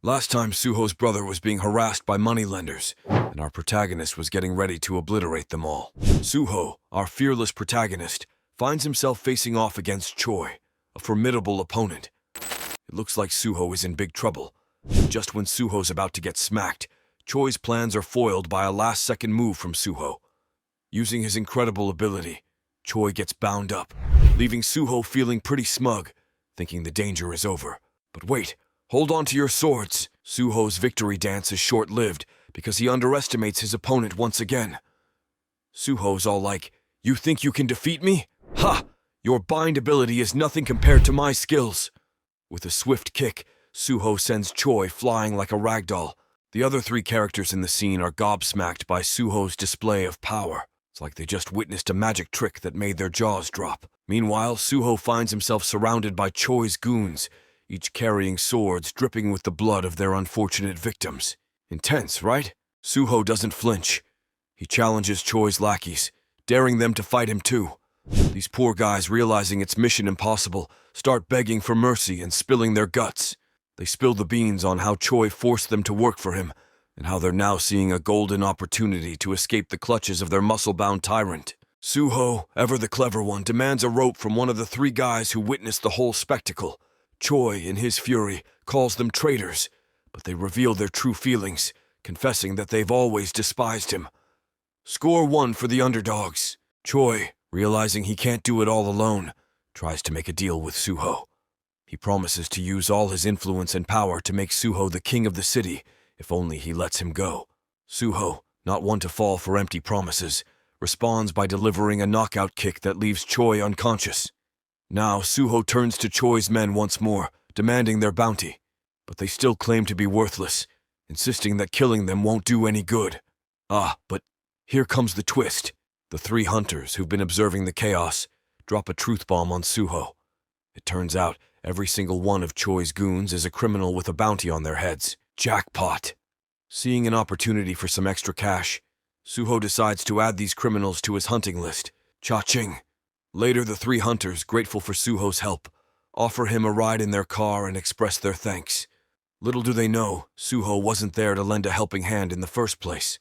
Last time, Suho's brother was being harassed by moneylenders, and our protagonist was getting ready to obliterate them all. Suho, our fearless protagonist, finds himself facing off against Choi, a formidable opponent. It looks like Suho is in big trouble. Just when Suho's about to get smacked, Choi's plans are foiled by a last-second move from Suho. Using his incredible ability, Choi gets bound up, leaving Suho feeling pretty smug, thinking the danger is over. But wait, hold on to your swords. Suho's victory dance is short-lived because he underestimates his opponent once again. Suho's all like, "You think you can defeat me? Ha! Your bind ability is nothing compared to my skills." With a swift kick, Suho sends Choi flying like a ragdoll. The other three characters in the scene are gobsmacked by Suho's display of power. It's like they just witnessed a magic trick that made their jaws drop. Meanwhile, Suho finds himself surrounded by Choi's goons, each carrying swords dripping with the blood of their unfortunate victims. Intense, right? Suho doesn't flinch. He challenges Choi's lackeys, daring them to fight him too. These poor guys, realizing it's mission impossible, start begging for mercy and spilling their guts. They spill the beans on how Choi forced them to work for him, and how they're now seeing a golden opportunity to escape the clutches of their muscle-bound tyrant. Suho, ever the clever one, demands a rope from one of the three guys who witnessed the whole spectacle. Choi, in his fury, calls them traitors, but they reveal their true feelings, confessing that they've always despised him. Score 1 for the underdogs. Choi, realizing he can't do it all alone, tries to make a deal with Suho. He promises to use all his influence and power to make Suho the king of the city, if only he lets him go. Suho, not one to fall for empty promises, responds by delivering a knockout kick that leaves Choi unconscious. Now, Suho turns to Choi's men once more, demanding their bounty. But they still claim to be worthless, insisting that killing them won't do any good. But here comes the twist. The three hunters who've been observing the chaos drop a truth bomb on Suho. It turns out every single one of Choi's goons is a criminal with a bounty on their heads. Jackpot! Seeing an opportunity for some extra cash, Suho decides to add these criminals to his hunting list. Cha-ching! Later, the three hunters, grateful for Suho's help, offer him a ride in their car and express their thanks. Little do they know, Suho wasn't there to lend a helping hand in the first place.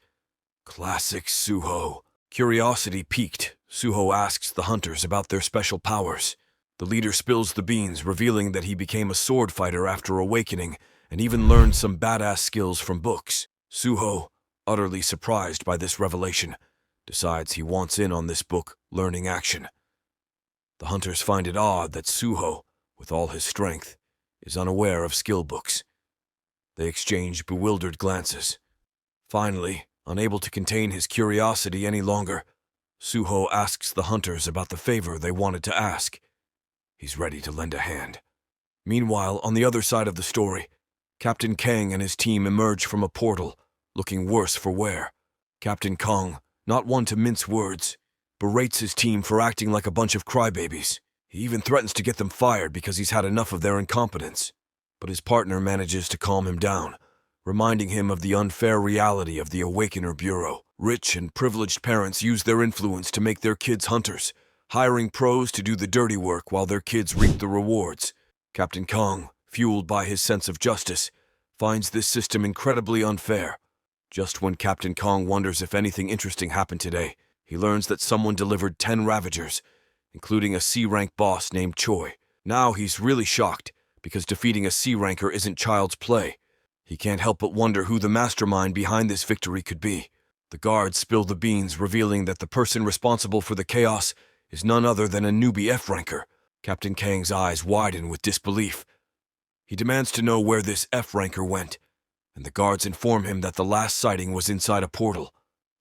Classic Suho. Curiosity piqued, Suho asks the hunters about their special powers. The leader spills the beans, revealing that he became a sword fighter after awakening and even learned some badass skills from books. Suho, utterly surprised by this revelation, decides he wants in on this book learning action. The hunters find it odd that Suho, with all his strength, is unaware of skill books. They exchange bewildered glances. Finally, unable to contain his curiosity any longer, Suho asks the hunters about the favor they wanted to ask. He's ready to lend a hand. Meanwhile, on the other side of the story, Captain Kang and his team emerge from a portal, looking worse for wear. Captain Kang, not one to mince words, berates his team for acting like a bunch of crybabies. He even threatens to get them fired because he's had enough of their incompetence. But his partner manages to calm him down, reminding him of the unfair reality of the Awakener Bureau. Rich and privileged parents use their influence to make their kids hunters, hiring pros to do the dirty work while their kids reap the rewards. Captain Kang, fueled by his sense of justice, finds this system incredibly unfair. Just when Captain Kang wonders if anything interesting happened today, he learns that someone delivered 10 Ravagers, including a C-rank boss named Choi. Now he's really shocked, because defeating a C-ranker isn't child's play. He can't help but wonder who the mastermind behind this victory could be. The guards spill the beans, revealing that the person responsible for the chaos is none other than a newbie F-ranker. Captain Kang's eyes widen with disbelief. He demands to know where this F-ranker went, and the guards inform him that the last sighting was inside a portal.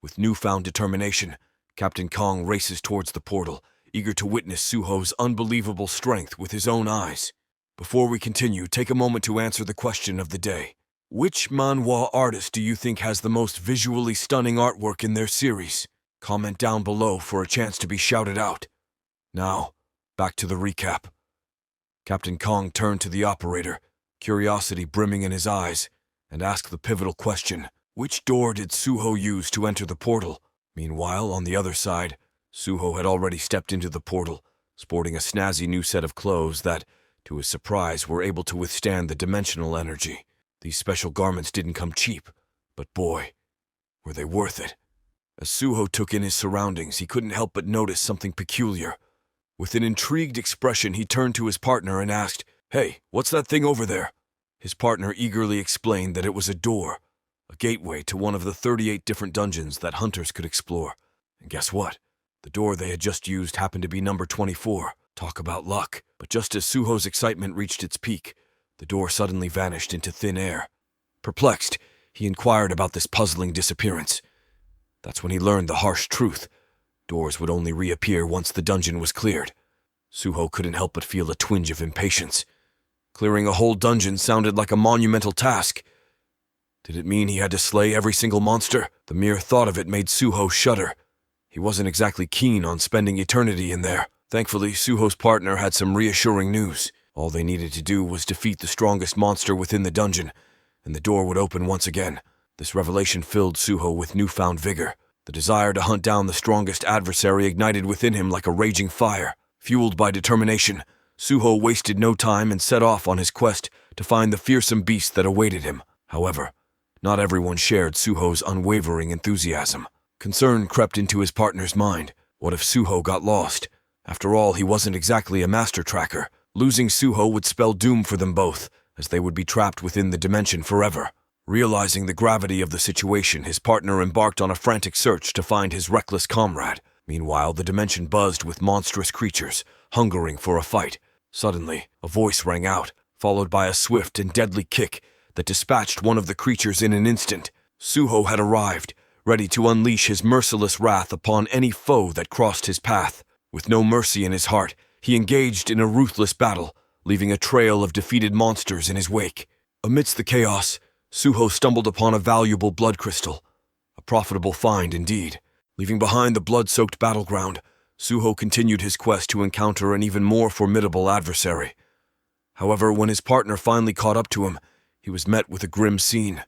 With newfound determination, Captain Kang races towards the portal, eager to witness Suho's unbelievable strength with his own eyes. Before we continue, take a moment to answer the question of the day. Which manhwa artist do you think has the most visually stunning artwork in their series? Comment down below for a chance to be shouted out. Now, back to the recap. Captain Kang turned to the operator, curiosity brimming in his eyes, and asked the pivotal question, which door did Suho use to enter the portal? Meanwhile, on the other side, Suho had already stepped into the portal, sporting a snazzy new set of clothes that, to his surprise, were able to withstand the dimensional energy. These special garments didn't come cheap, but boy, were they worth it. As Suho took in his surroundings, he couldn't help but notice something peculiar. With an intrigued expression, he turned to his partner and asked, "Hey, what's that thing over there?" His partner eagerly explained that it was a door, a gateway to one of the 38 different dungeons that hunters could explore. And guess what? The door they had just used happened to be number 24. Talk about luck. But just as Suho's excitement reached its peak, the door suddenly vanished into thin air. Perplexed, he inquired about this puzzling disappearance. That's when he learned the harsh truth. Doors would only reappear once the dungeon was cleared. Suho couldn't help but feel a twinge of impatience. Clearing a whole dungeon sounded like a monumental task. Did it mean he had to slay every single monster? The mere thought of it made Suho shudder. He wasn't exactly keen on spending eternity in there. Thankfully, Suho's partner had some reassuring news. All they needed to do was defeat the strongest monster within the dungeon, and the door would open once again. This revelation filled Suho with newfound vigor. The desire to hunt down the strongest adversary ignited within him like a raging fire. Fueled by determination, Suho wasted no time and set off on his quest to find the fearsome beast that awaited him. However, not everyone shared Suho's unwavering enthusiasm. Concern crept into his partner's mind. What if Suho got lost? After all, he wasn't exactly a master tracker. Losing Suho would spell doom for them both, as they would be trapped within the dimension forever. Realizing the gravity of the situation, his partner embarked on a frantic search to find his reckless comrade. Meanwhile, the dimension buzzed with monstrous creatures, hungering for a fight. Suddenly, a voice rang out, followed by a swift and deadly kick that dispatched one of the creatures in an instant. Suho had arrived, ready to unleash his merciless wrath upon any foe that crossed his path. With no mercy in his heart, he engaged in a ruthless battle, leaving a trail of defeated monsters in his wake. Amidst the chaos, Suho stumbled upon a valuable blood crystal. A profitable find indeed. Leaving behind the blood-soaked battleground, Suho continued his quest to encounter an even more formidable adversary. However, when his partner finally caught up to him, he was met with a grim scene.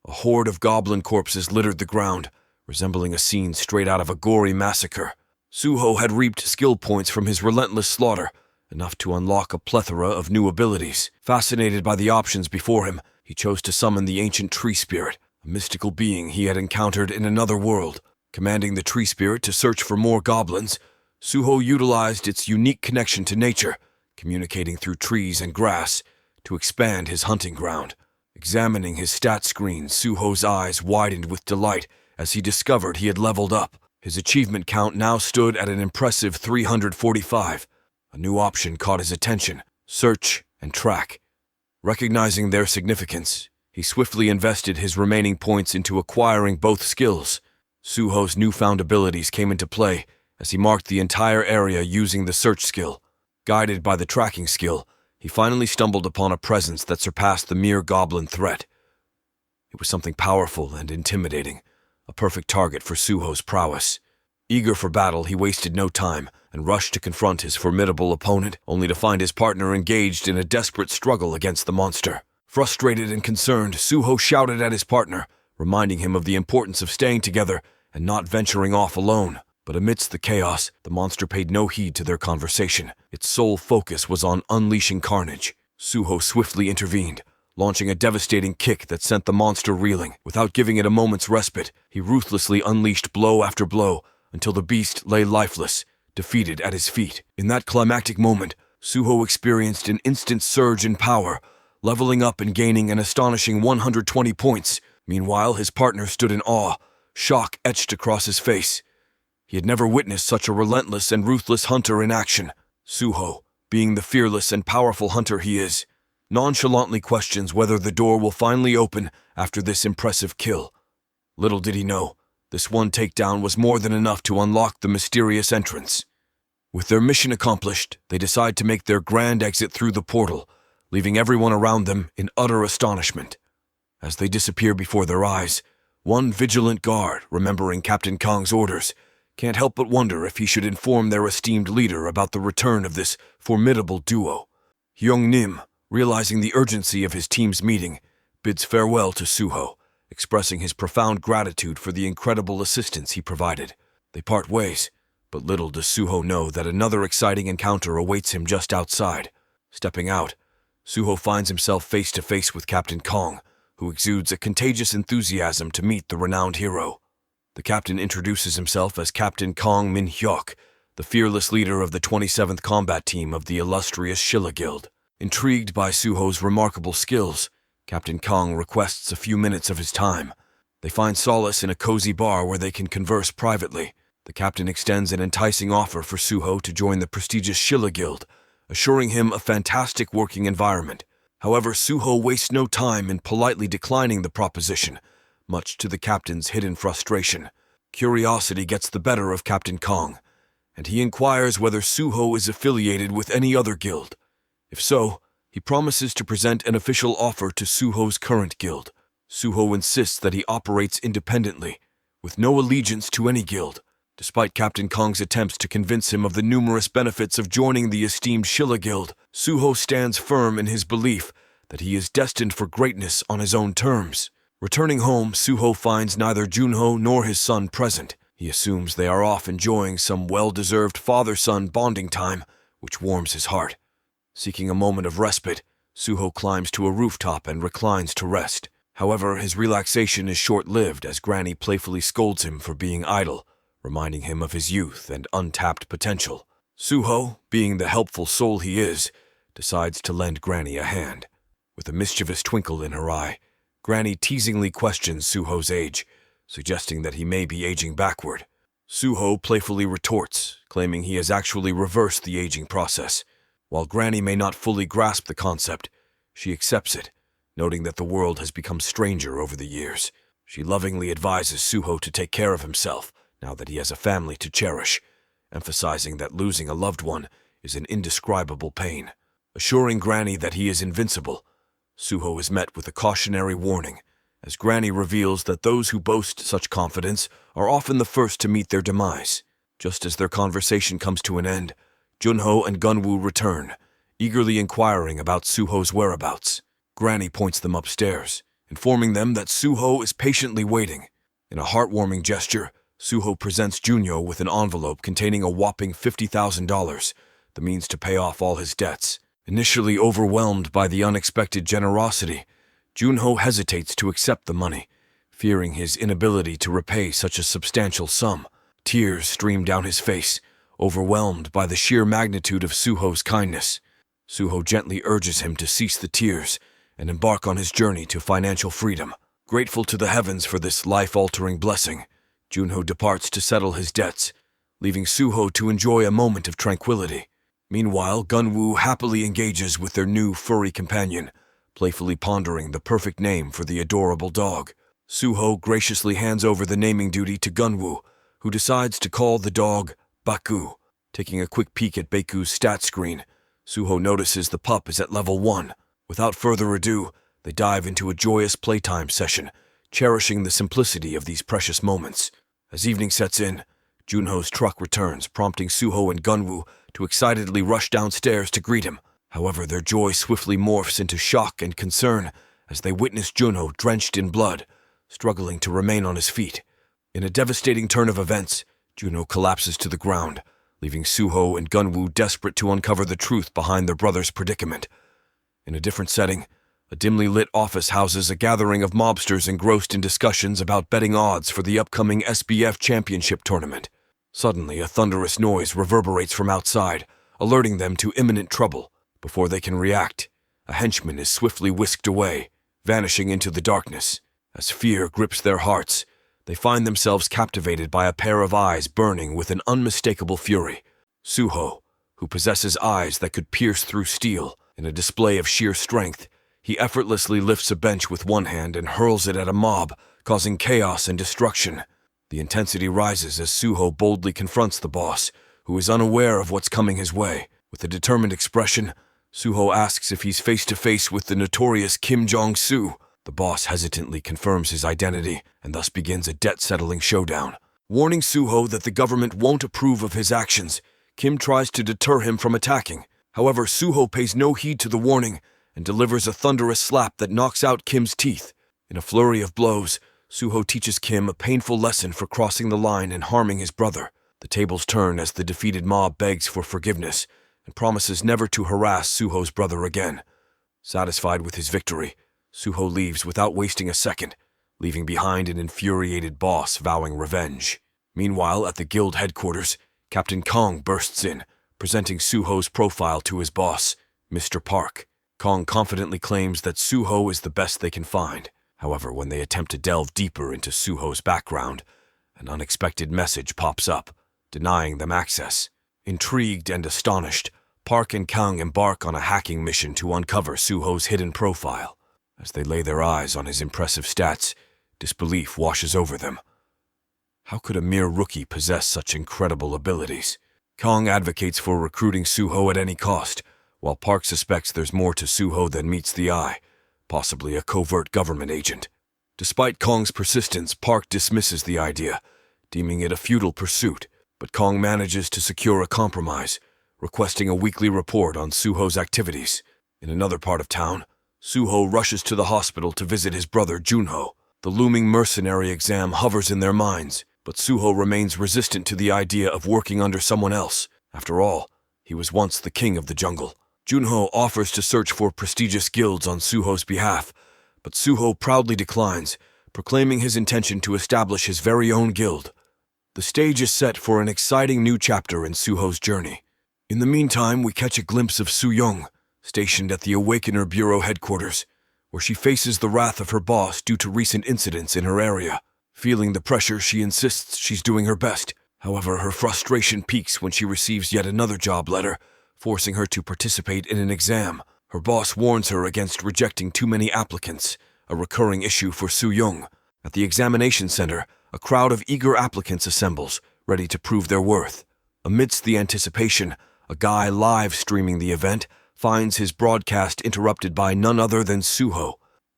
A horde of goblin corpses littered the ground, resembling a scene straight out of a gory massacre. Suho had reaped skill points from his relentless slaughter, enough to unlock a plethora of new abilities. Fascinated by the options before him, he chose to summon the ancient tree spirit, a mystical being he had encountered in another world. Commanding the tree spirit to search for more goblins, Suho utilized its unique connection to nature, communicating through trees and grass, to expand his hunting ground. Examining his stat screen, Suho's eyes widened with delight as he discovered he had leveled up. His achievement count now stood at an impressive 345. A new option caught his attention: search and track. Recognizing their significance, he swiftly invested his remaining points into acquiring both skills. Suho's newfound abilities came into play as he marked the entire area using the search skill. Guided by the tracking skill, he finally stumbled upon a presence that surpassed the mere goblin threat. It was something powerful and intimidating, a perfect target for Suho's prowess. Eager for battle, he wasted no time and rushed to confront his formidable opponent, only to find his partner engaged in a desperate struggle against the monster. Frustrated and concerned, Suho shouted at his partner, reminding him of the importance of staying together and not venturing off alone. But amidst the chaos, the monster paid no heed to their conversation. Its sole focus was on unleashing carnage. Suho swiftly intervened, launching a devastating kick that sent the monster reeling. Without giving it a moment's respite, he ruthlessly unleashed blow after blow until the beast lay lifeless, defeated at his feet. In that climactic moment, Suho experienced an instant surge in power, leveling up and gaining an astonishing 120 points. Meanwhile, his partner stood in awe, shock etched across his face. He had never witnessed such a relentless and ruthless hunter in action. Suho, being the fearless and powerful hunter he is, nonchalantly questions whether the door will finally open after this impressive kill. Little did he know, this one takedown was more than enough to unlock the mysterious entrance. With their mission accomplished, they decide to make their grand exit through the portal, leaving everyone around them in utter astonishment. As they disappear before their eyes, one vigilant guard, remembering Captain Kong's orders, can't help but wonder if he should inform their esteemed leader about the return of this formidable duo. Hyung Nim, realizing the urgency of his team's meeting, bids farewell to Suho, expressing his profound gratitude for the incredible assistance he provided. They part ways, but little does Suho know that another exciting encounter awaits him just outside. Stepping out, Suho finds himself face to face with Captain Kong, who exudes a contagious enthusiasm to meet the renowned hero. The captain introduces himself as Captain Kong Min-hyuk, the fearless leader of the 27th Combat Team of the illustrious Shilla Guild. Intrigued by Suho's remarkable skills, Captain Kong requests a few minutes of his time. They find solace in a cozy bar where they can converse privately. The captain extends an enticing offer for Suho to join the prestigious Shilla Guild, assuring him a fantastic working environment. However, Suho wastes no time in politely declining the proposition, much to the captain's hidden frustration. Curiosity gets the better of Captain Kong, and he inquires whether Suho is affiliated with any other guild. If so, he promises to present an official offer to Suho's current guild. Suho insists that he operates independently, with no allegiance to any guild. Despite Captain Kong's attempts to convince him of the numerous benefits of joining the esteemed Shilla Guild, Suho stands firm in his belief that he is destined for greatness on his own terms. Returning home, Suho finds neither Junho nor his son present. He assumes they are off enjoying some well-deserved father-son bonding time, which warms his heart. Seeking a moment of respite, Suho climbs to a rooftop and reclines to rest. However, his relaxation is short-lived as Granny playfully scolds him for being idle, reminding him of his youth and untapped potential. Suho, being the helpful soul he is, decides to lend Granny a hand. With a mischievous twinkle in her eye, Granny teasingly questions Suho's age, suggesting that he may be aging backward. Suho playfully retorts, claiming he has actually reversed the aging process. While Granny may not fully grasp the concept, she accepts it, noting that the world has become stranger over the years. She lovingly advises Suho to take care of himself, now that he has a family to cherish, emphasizing that losing a loved one is an indescribable pain. Assuring Granny that he is invincible, Suho is met with a cautionary warning, as Granny reveals that those who boast such confidence are often the first to meet their demise. Just as their conversation comes to an end, Junho and Gunwoo return, eagerly inquiring about Suho's whereabouts. Granny points them upstairs, informing them that Suho is patiently waiting. In a heartwarming gesture, Suho presents Junho with an envelope containing a whopping $50,000, the means to pay off all his debts. Initially overwhelmed by the unexpected generosity, Junho hesitates to accept the money, fearing his inability to repay such a substantial sum. Tears stream down his face, overwhelmed by the sheer magnitude of Suho's kindness. Suho gently urges him to cease the tears and embark on his journey to financial freedom. Grateful to the heavens for this life-altering blessing, Junho departs to settle his debts, leaving Suho to enjoy a moment of tranquility. Meanwhile, Gunwoo happily engages with their new furry companion, playfully pondering the perfect name for the adorable dog. Suho graciously hands over the naming duty to Gunwoo, who decides to call the dog Baku. Taking a quick peek at Baku's stat screen, Suho notices the pup is at level 1. Without further ado, they dive into a joyous playtime session, cherishing the simplicity of these precious moments. As evening sets in, Junho's truck returns, prompting Suho and Gunwoo to excitedly rush downstairs to greet him. However, their joy swiftly morphs into shock and concern as they witness Junho drenched in blood, struggling to remain on his feet. In a devastating turn of events, Junho collapses to the ground, leaving Suho and Gunwoo desperate to uncover the truth behind their brother's predicament. In a different setting, a dimly lit office houses a gathering of mobsters engrossed in discussions about betting odds for the upcoming SBF Championship tournament. Suddenly, a thunderous noise reverberates from outside, alerting them to imminent trouble. Before they can react, a henchman is swiftly whisked away, vanishing into the darkness. As fear grips their hearts, they find themselves captivated by a pair of eyes burning with an unmistakable fury. Suho, who possesses eyes that could pierce through steel, in a display of sheer strength, he effortlessly lifts a bench with one hand and hurls it at a mob, causing chaos and destruction. The intensity rises as Suho boldly confronts the boss, who is unaware of what's coming his way. With a determined expression, Suho asks if he's face-to-face with the notorious Kim Jong-soo. The boss hesitantly confirms his identity and thus begins a debt-settling showdown. Warning Suho that the government won't approve of his actions, Kim tries to deter him from attacking. However, Suho pays no heed to the warning and delivers a thunderous slap that knocks out Kim's teeth. In a flurry of blows, Suho teaches Kim a painful lesson for crossing the line and harming his brother. The tables turn as the defeated mob begs for forgiveness and promises never to harass Suho's brother again. Satisfied with his victory, Suho leaves without wasting a second, leaving behind an infuriated boss vowing revenge. Meanwhile, at the guild headquarters, Captain Kong bursts in, presenting Suho's profile to his boss, Mr. Park. Kong confidently claims that Suho is the best they can find. However, when they attempt to delve deeper into Suho's background, an unexpected message pops up, denying them access. Intrigued and astonished, Park and Kang embark on a hacking mission to uncover Suho's hidden profile. As they lay their eyes on his impressive stats, disbelief washes over them. How could a mere rookie possess such incredible abilities? Kang advocates for recruiting Suho at any cost, while Park suspects there's more to Suho than meets the eye, possibly a covert government agent. Despite Kong's persistence, Park dismisses the idea, deeming it a futile pursuit, but Kong manages to secure a compromise, requesting a weekly report on Suho's activities. In another part of town, Suho rushes to the hospital to visit his brother Junho. The looming mercenary exam hovers in their minds, but Suho remains resistant to the idea of working under someone else. After all, he was once the king of the jungle. Junho offers to search for prestigious guilds on Suho's behalf, but Suho proudly declines, proclaiming his intention to establish his very own guild. The stage is set for an exciting new chapter in Suho's journey. In the meantime, we catch a glimpse of Su-young, stationed at the Awakener Bureau headquarters, where she faces the wrath of her boss due to recent incidents in her area. Feeling the pressure, she insists she's doing her best. However, her frustration peaks when she receives yet another job letter, forcing her to participate in an exam. Her boss warns her against rejecting too many applicants, a recurring issue for Su-young. At the examination center, a crowd of eager applicants assembles, ready to prove their worth. Amidst the anticipation, a guy live streaming the event finds his broadcast interrupted by none other than Suho.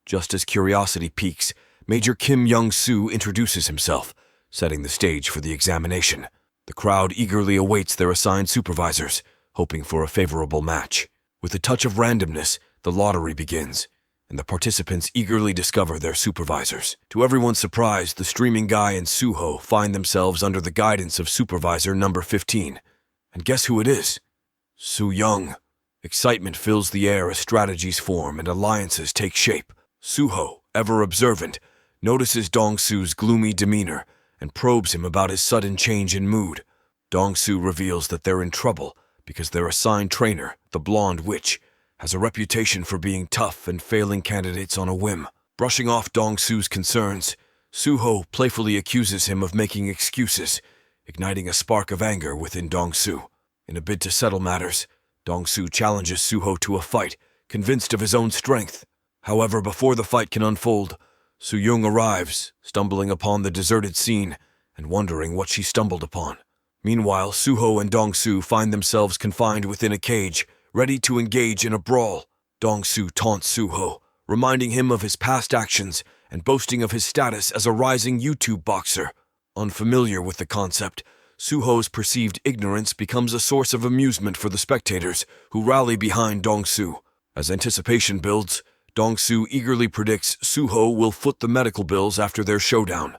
Just as curiosity peaks, Major Kim Young-soo introduces himself, setting the stage for the examination. The crowd eagerly awaits their assigned supervisors, hoping for a favorable match. With a touch of randomness, the lottery begins, and the participants eagerly discover their supervisors. To everyone's surprise, the streaming guy and Suho find themselves under the guidance of supervisor number 15. And guess who it is? Su-young. Excitement fills the air as strategies form and alliances take shape. Suho, ever observant, notices Dong-su's gloomy demeanor and probes him about his sudden change in mood. Dong-su reveals that they're in trouble because their assigned trainer, the blonde witch, has a reputation for being tough and failing candidates on a whim. Brushing off Dong-su's concerns, Suho playfully accuses him of making excuses, igniting a spark of anger within Dong-su. In a bid to settle matters, Dong-su challenges Suho to a fight, convinced of his own strength. However, before the fight can unfold, Su-young arrives, stumbling upon the deserted scene and wondering what she stumbled upon. Meanwhile, Suho and Dong-su find themselves confined within a cage, ready to engage in a brawl. Dong-su taunts Suho, reminding him of his past actions and boasting of his status as a rising YouTube boxer. Unfamiliar with the concept, Suho's perceived ignorance becomes a source of amusement for the spectators, who rally behind Dong-su. As anticipation builds, Dong-su eagerly predicts Suho will foot the medical bills after their showdown.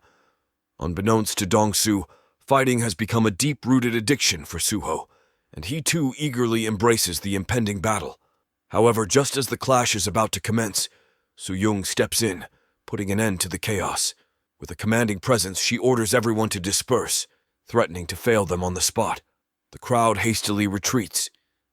Unbeknownst to Dong-su, fighting has become a deep-rooted addiction for Suho, and he too eagerly embraces the impending battle. However, just as the clash is about to commence, Su-young steps in, putting an end to the chaos. With a commanding presence, she orders everyone to disperse, threatening to fail them on the spot. The crowd hastily retreats,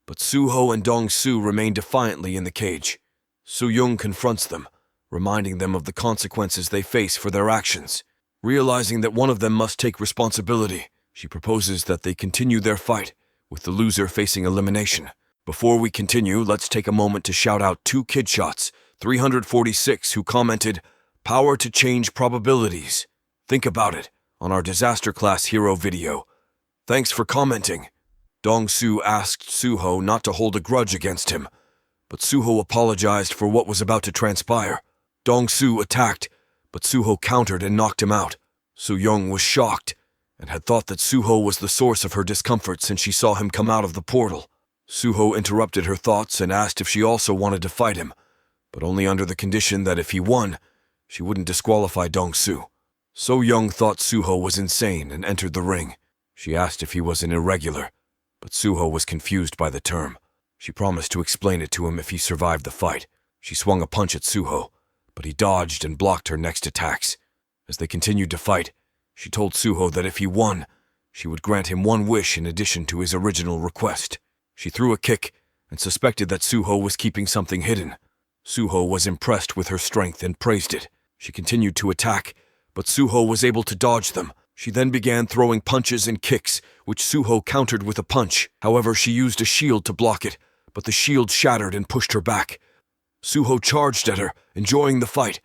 but Suho and Dong-su remain defiantly in the cage. Su-young confronts them, reminding them of the consequences they face for their actions. Realizing that one of them must take responsibility, she proposes that they continue their fight, with the loser facing elimination. Before we continue, let's take a moment to shout out 2KidShots 346 who commented, "Power to change probabilities." Think about it, on our Disaster Class Hero video. Thanks for commenting. Dong-su asked Suho not to hold a grudge against him, but Suho apologized for what was about to transpire. Dong-su attacked, but Suho countered and knocked him out. Su-young was shocked, and had thought that Suho was the source of her discomfort since she saw him come out of the portal. Suho interrupted her thoughts and asked if she also wanted to fight him, but only under the condition that if he won, she wouldn't disqualify Dong-su. So-young thought Suho was insane and entered the ring. She asked if he was an irregular, but Suho was confused by the term. She promised to explain it to him if he survived the fight. She swung a punch at Suho, but he dodged and blocked her next attacks. As they continued to fight, she told Suho that if he won, she would grant him one wish in addition to his original request. She threw a kick and suspected that Suho was keeping something hidden. Suho was impressed with her strength and praised it. She continued to attack, but Suho was able to dodge them. She then began throwing punches and kicks, which Suho countered with a punch. However, she used a shield to block it, but the shield shattered and pushed her back. Suho charged at her, enjoying the fight.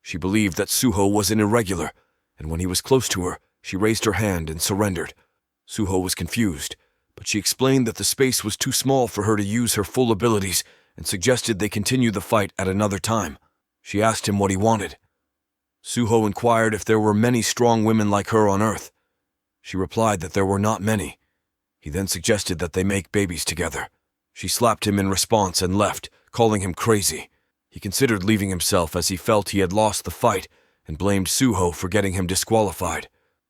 She believed that Suho was an irregular, and when he was close to her, she raised her hand and surrendered. Suho was confused, but she explained that the space was too small for her to use her full abilities and suggested they continue the fight at another time. She asked him what he wanted. Suho inquired if there were many strong women like her on Earth. She replied that there were not many. He then suggested that they make babies together. She slapped him in response and left, calling him crazy. He considered leaving himself as he felt he had lost the fight and blamed Suho for getting him disqualified.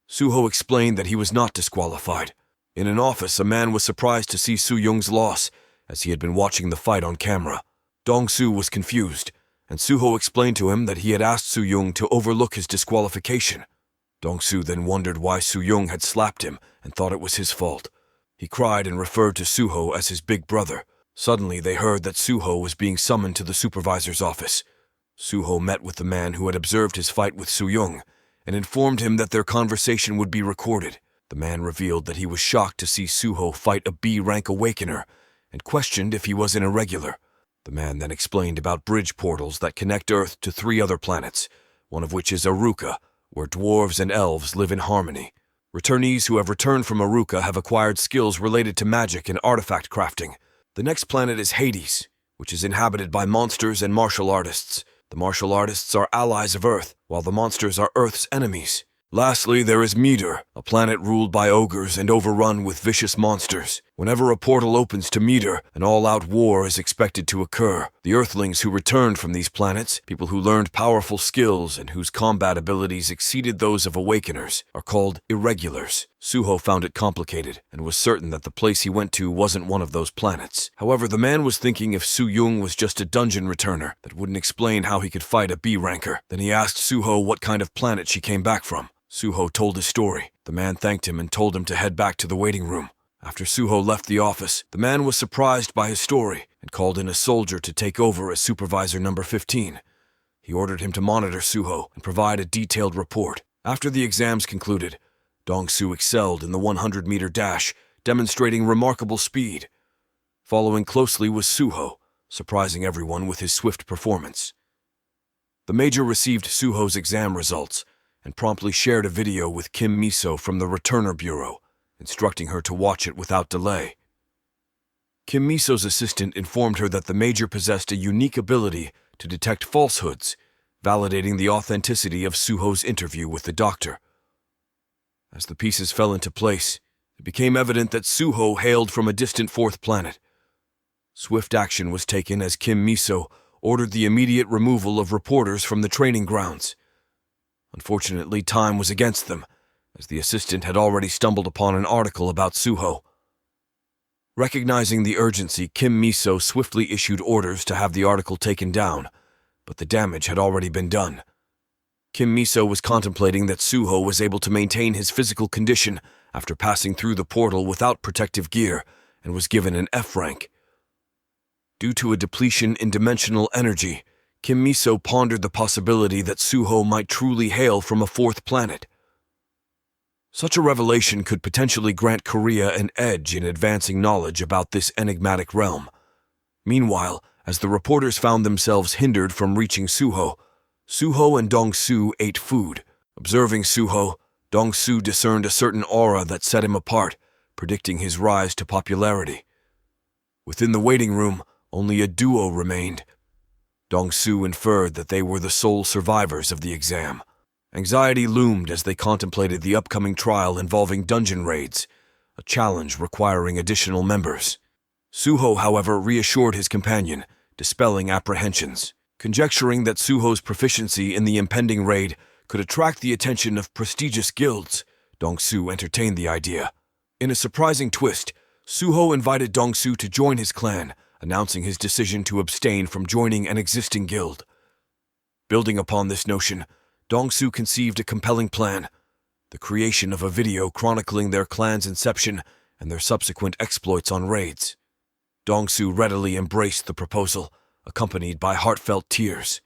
Suho explained that he was not disqualified. In an office, a man was surprised to see Soo-young's loss, as he had been watching the fight on camera. Dong-soo was confused, and Suho explained to him that he had asked Soo-young to overlook his disqualification. Dong-soo then wondered why Soo-young had slapped him and thought it was his fault. He cried and referred to Suho as his big brother. Suddenly, they heard that Suho was being summoned to the supervisor's office. Suho met with the man who had observed his fight with Soo-young and informed him that their conversation would be recorded. The man revealed that he was shocked to see Suho fight a B-rank awakener and questioned if he was an irregular. The man then explained about bridge portals that connect Earth to 3 other planets, one of which is Aruka, where dwarves and elves live in harmony. Returnees who have returned from Aruka have acquired skills related to magic and artifact crafting. The next planet is Hades, which is inhabited by monsters and martial artists. The martial artists are allies of Earth, while the monsters are Earth's enemies. Lastly, there is Meter, a planet ruled by ogres and overrun with vicious monsters. Whenever a portal opens to Meter, an all-out war is expected to occur. The Earthlings who returned from these planets, people who learned powerful skills and whose combat abilities exceeded those of Awakeners, are called Irregulars. Suho found it complicated and was certain that the place he went to wasn't one of those planets. However, the man was thinking if Soo-young was just a dungeon returner, that wouldn't explain how he could fight a B-ranker. Then he asked Suho what kind of planet she came back from. Suho told his story. The man thanked him and told him to head back to the waiting room. After Suho left the office, the man was surprised by his story and called in a soldier to take over as supervisor number 15. He ordered him to monitor Suho and provide a detailed report. After the exams concluded, Dong-soo excelled in the 100-meter dash, demonstrating remarkable speed. Following closely was Suho, surprising everyone with his swift performance. The major received Suho's exam results and promptly shared a video with Kim Miso from the Returner Bureau, instructing her to watch it without delay. Kim Miso's assistant informed her that the major possessed a unique ability to detect falsehoods, validating the authenticity of Suho's interview with the doctor. As the pieces fell into place, it became evident that Suho hailed from a distant 4th planet. Swift action was taken as Kim Miso ordered the immediate removal of reporters from the training grounds. Unfortunately, time was against them, as the assistant had already stumbled upon an article about Suho. Recognizing the urgency, Kim Miso swiftly issued orders to have the article taken down, but the damage had already been done. Kim Miso was contemplating that Suho was able to maintain his physical condition after passing through the portal without protective gear and was given an F rank. Due to a depletion in dimensional energy, Kim Miso pondered the possibility that Suho might truly hail from a 4th planet. Such a revelation could potentially grant Korea an edge in advancing knowledge about this enigmatic realm. Meanwhile, as the reporters found themselves hindered from reaching Suho and Dong-soo ate food. Observing Suho, Dong-soo discerned a certain aura that set him apart, predicting his rise to popularity. Within the waiting room, only a duo remained. Dong-soo inferred that they were the sole survivors of the exam. Anxiety loomed as they contemplated the upcoming trial involving dungeon raids, a challenge requiring additional members. Suho, however, reassured his companion, dispelling apprehensions. Conjecturing that Suho's proficiency in the impending raid could attract the attention of prestigious guilds, Dong-soo entertained the idea. In a surprising twist, Suho invited Dong-soo to join his clan, announcing his decision to abstain from joining an existing guild. Building upon this notion, Dong-su conceived a compelling plan: the creation of a video chronicling their clan's inception and their subsequent exploits on raids. Dong-su readily embraced the proposal, accompanied by heartfelt tears.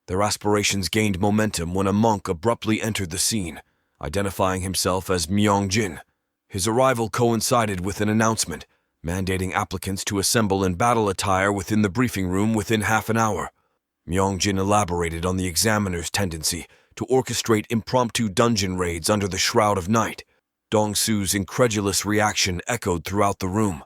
Their aspirations gained momentum when a monk abruptly entered the scene, identifying himself as Myung-jin. His arrival coincided with an announcement mandating applicants to assemble in battle attire within the briefing room within half an hour. Myung-jin elaborated on the examiner's tendency to orchestrate impromptu dungeon raids under the shroud of night. Dong-su's incredulous reaction echoed throughout the room.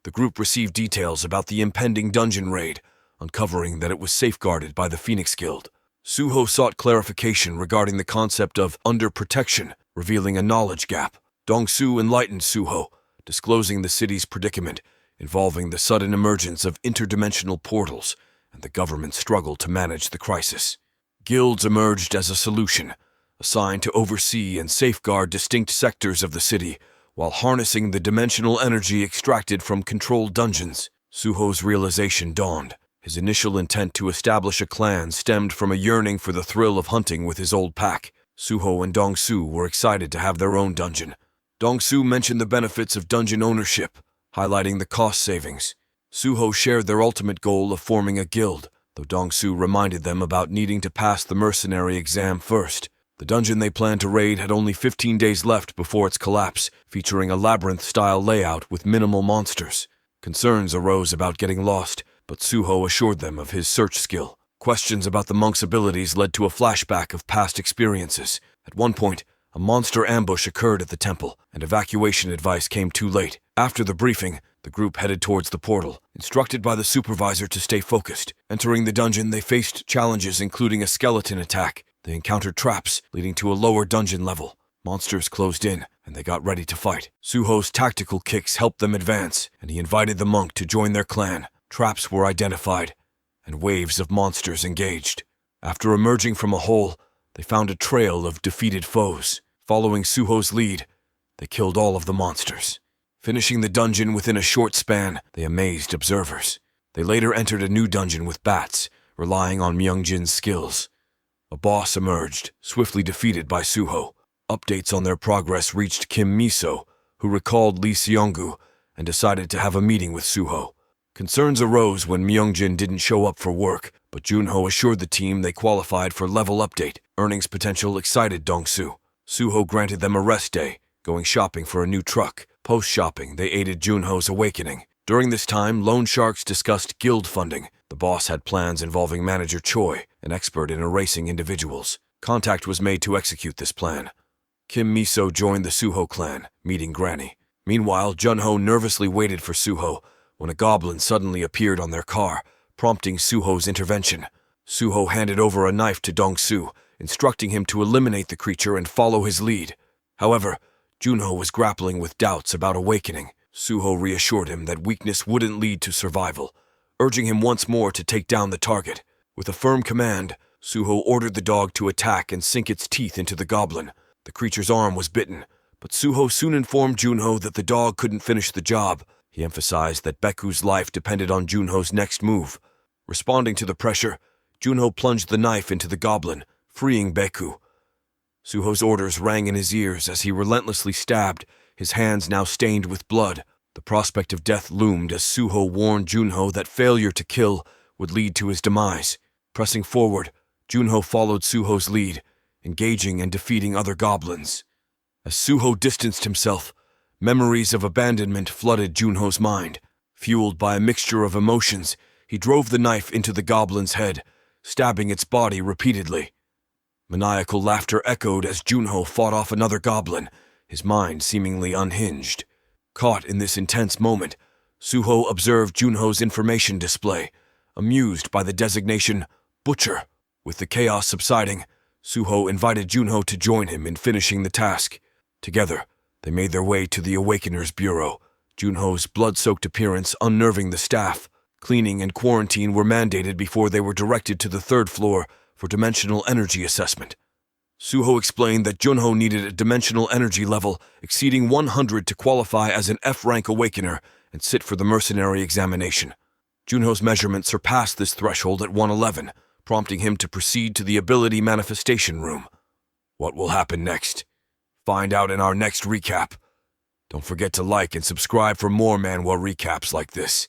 The group received details about the impending dungeon raid, uncovering that it was safeguarded by the Phoenix Guild. Suho sought clarification regarding the concept of under protection, revealing a knowledge gap. Dong-su enlightened Suho, disclosing the city's predicament involving the sudden emergence of interdimensional portals and the government's struggle to manage the crisis. Guilds emerged as a solution, assigned to oversee and safeguard distinct sectors of the city while harnessing the dimensional energy extracted from controlled dungeons. Suho's realization dawned. His initial intent to establish a clan stemmed from a yearning for the thrill of hunting with his old pack. Suho and Dong-su were excited to have their own dungeon. Dong-su mentioned the benefits of dungeon ownership, highlighting the cost savings. Suho shared their ultimate goal of forming a guild, though Dong-su reminded them about needing to pass the mercenary exam first. The dungeon they planned to raid had only 15 days left before its collapse, featuring a labyrinth-style layout with minimal monsters. Concerns arose about getting lost, but Suho assured them of his search skill. Questions about the monk's abilities led to a flashback of past experiences. At one point, a monster ambush occurred at the temple, and evacuation advice came too late. After the briefing, the group headed towards the portal, instructed by the supervisor to stay focused. Entering the dungeon, they faced challenges including a skeleton attack. They encountered traps, leading to a lower dungeon level. Monsters closed in, and they got ready to fight. Suho's tactical kicks helped them advance, and he invited the monk to join their clan. Traps were identified, and waves of monsters engaged. After emerging from a hole, they found a trail of defeated foes. Following Suho's lead, they killed all of the monsters. Finishing the dungeon within a short span, they amazed observers. They later entered a new dungeon with bats, relying on Myung-jin's skills. A boss emerged, swiftly defeated by Suho. Updates on their progress reached Kim Miso, who recalled Lee Seonggu and decided to have a meeting with Suho. Concerns arose when Myung-jin didn't show up for work, but Junho assured the team they qualified for level update. Earnings potential excited Dong-su. Suho granted them a rest day, going shopping for a new truck. Post-shopping, they aided Junho's awakening. During this time, loan sharks discussed guild funding. The boss had plans involving manager Choi, an expert in erasing individuals. Contact was made to execute this plan. Kim Miso joined the Suho clan, meeting Granny. Meanwhile, Junho nervously waited for Suho when a goblin suddenly appeared on their car, prompting Suho's intervention. Suho handed over a knife to Dong-su, instructing him to eliminate the creature and follow his lead. However, Junho was grappling with doubts about awakening. Suho reassured him that weakness wouldn't lead to survival, urging him once more to take down the target. With a firm command, Suho ordered the dog to attack and sink its teeth into the goblin. The creature's arm was bitten, but Suho soon informed Junho that the dog couldn't finish the job. He emphasized that Beku's life depended on Junho's next move. Responding to the pressure, Junho plunged the knife into the goblin, freeing Beku. Suho's orders rang in his ears as he relentlessly stabbed, his hands now stained with blood. The prospect of death loomed as Suho warned Junho that failure to kill would lead to his demise. Pressing forward, Junho followed Suho's lead, engaging and defeating other goblins. As Suho distanced himself, memories of abandonment flooded Junho's mind. Fueled by a mixture of emotions, he drove the knife into the goblin's head, stabbing its body repeatedly. Maniacal laughter echoed as Junho fought off another goblin, his mind seemingly unhinged. Caught in this intense moment, Suho observed Junho's information display, amused by the designation Butcher. With the chaos subsiding, Suho invited Junho to join him in finishing the task. Together, they made their way to the Awakener's bureau, Junho's blood-soaked appearance unnerving the staff. Cleaning and quarantine were mandated before they were directed to the third floor for dimensional energy assessment. Suho explained that Junho needed a dimensional energy level exceeding 100 to qualify as an F-rank Awakener and sit for the mercenary examination. Junho's measurement surpassed this threshold at 111, prompting him to proceed to the ability manifestation room. What will happen next? Find out in our next recap. Don't forget to like and subscribe for more Manhwa recaps like this.